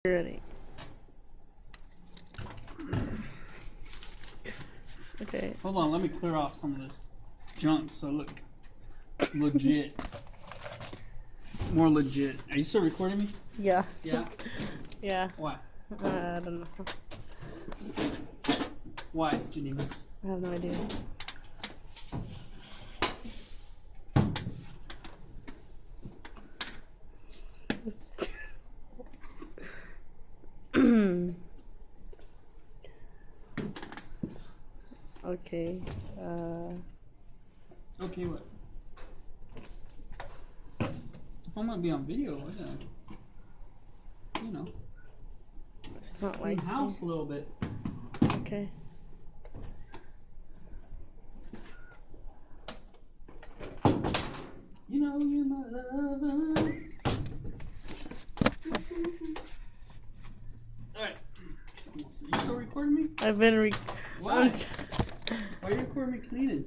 Ready. Okay. Hold on, let me clear off some of this junk so I look legit. More legit. Are you still recording me? Yeah. Yeah? Yeah. Why? I don't know. Why, Genevas? I have no idea. Okay. Okay, what? I might be on video. You know. It's not Clean like house a little bit. Okay. You know you're my lover. Alright. You still recording me? I've been Why? Why are you recording me cleaning?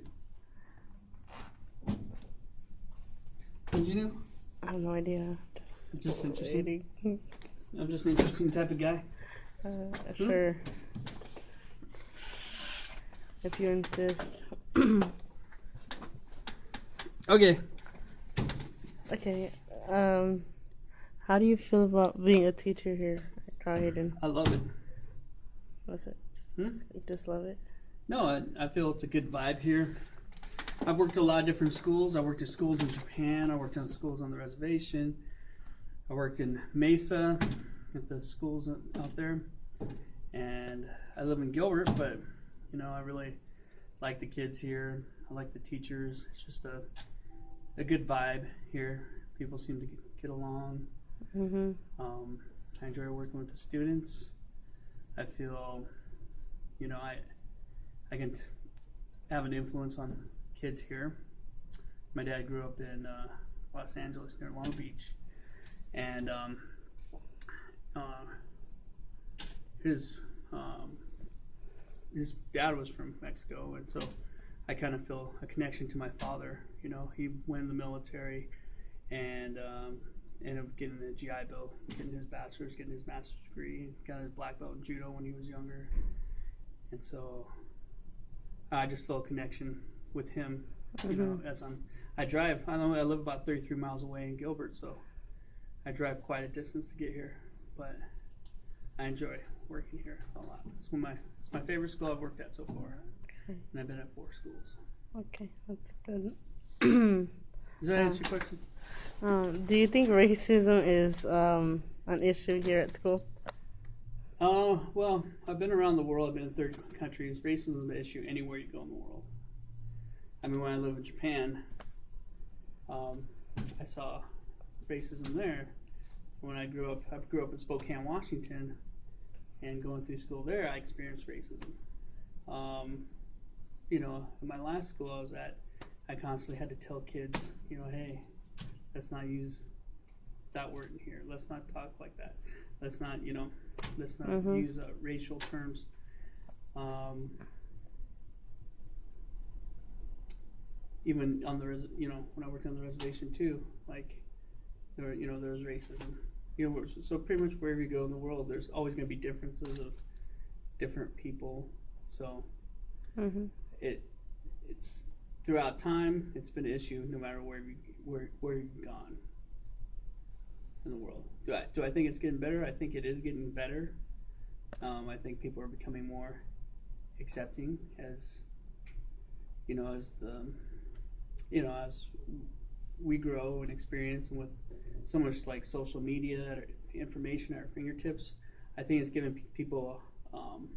Did you know? I have no idea. Just interesting. waiting. I'm just an interesting type of guy. Sure. If you insist. Okay. Okay. How do you feel about being a teacher here at Dryden? I love it. What's it? Hmm? You just love it? No, I feel it's a good vibe here. I've worked at a lot of different schools. I worked at schools in Japan. I worked in schools on the reservation. I worked in Mesa at the schools out there. And I live in Gilbert, but, you know, I really like the kids here. I like the teachers. It's just a good vibe here. People seem to get along. Mm-hmm. I enjoy working with the students. I feel, you know, I can have an influence on kids here. My dad grew up in Los Angeles near Long Beach, and his dad was from Mexico, and so I kind of feel a connection to my father. You know, he went in the military and ended up getting a GI Bill, getting his bachelor's, getting his master's degree, got his black belt in judo when he was younger, and so I just feel a connection with him. You know, as I drive. I live about 33 miles away in Gilbert, so I drive quite a distance to get here, but I enjoy working here a lot. It's my favorite school I've worked at so far, and I've been at 4 schools. Okay, that's good. Does that answer your question? Do you think racism is an issue here at school? Well, I've been around the world. I've been in 30 countries. Racism is an issue anywhere you go in the world. I mean, when I lived in Japan, I saw racism there. When I grew up in Spokane, Washington, and going through school there, I experienced racism. You know, in my last school I was at, I constantly had to tell kids, you know, hey, let's not use that word in here. Let's not talk like that. Let's not use racial terms. Even on the when I worked on the reservation too, like there was racism. You know, so pretty much wherever you go in the world, there's always going to be differences of different people. So it's throughout time, it's been an issue no matter where you've gone in the world. Do I think it's getting better? I think it is getting better. I think people are becoming more accepting as as we grow and experience, and with so much like social media information at our fingertips, I think it's giving people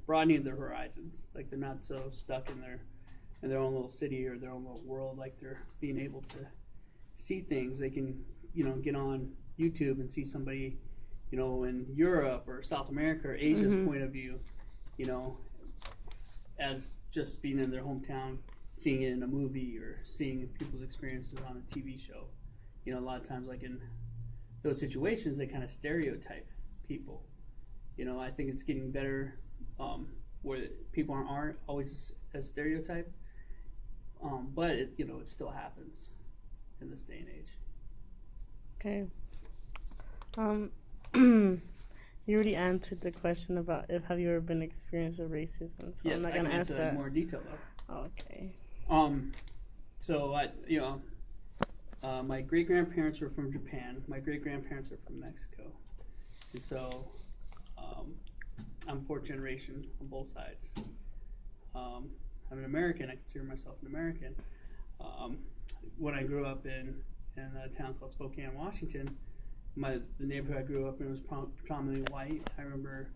broadening their horizons. Like they're not so stuck in their own little city or their own little world. Like they're being able to see things. They can get on YouTube and see somebody in Europe or South America or Asia's point of view, as just being in their hometown, seeing it in a movie or seeing people's experiences on a TV show. A lot of times, like in those situations, they kind of stereotype people. I think it's getting better where people aren't always as stereotyped, but it still happens in this day and age. Okay. You already answered the question about if have you ever been experienced of racism, so Yes, I'm not I gonna can ask answer that in that. more detail though. Okay. So my great grandparents were from Japan. My great grandparents are from Mexico, and so I'm fourth generation on both sides. I'm an American. I consider myself an American. When I grew up in a town called Spokane, Washington, the neighborhood I grew up in was predominantly white. I remember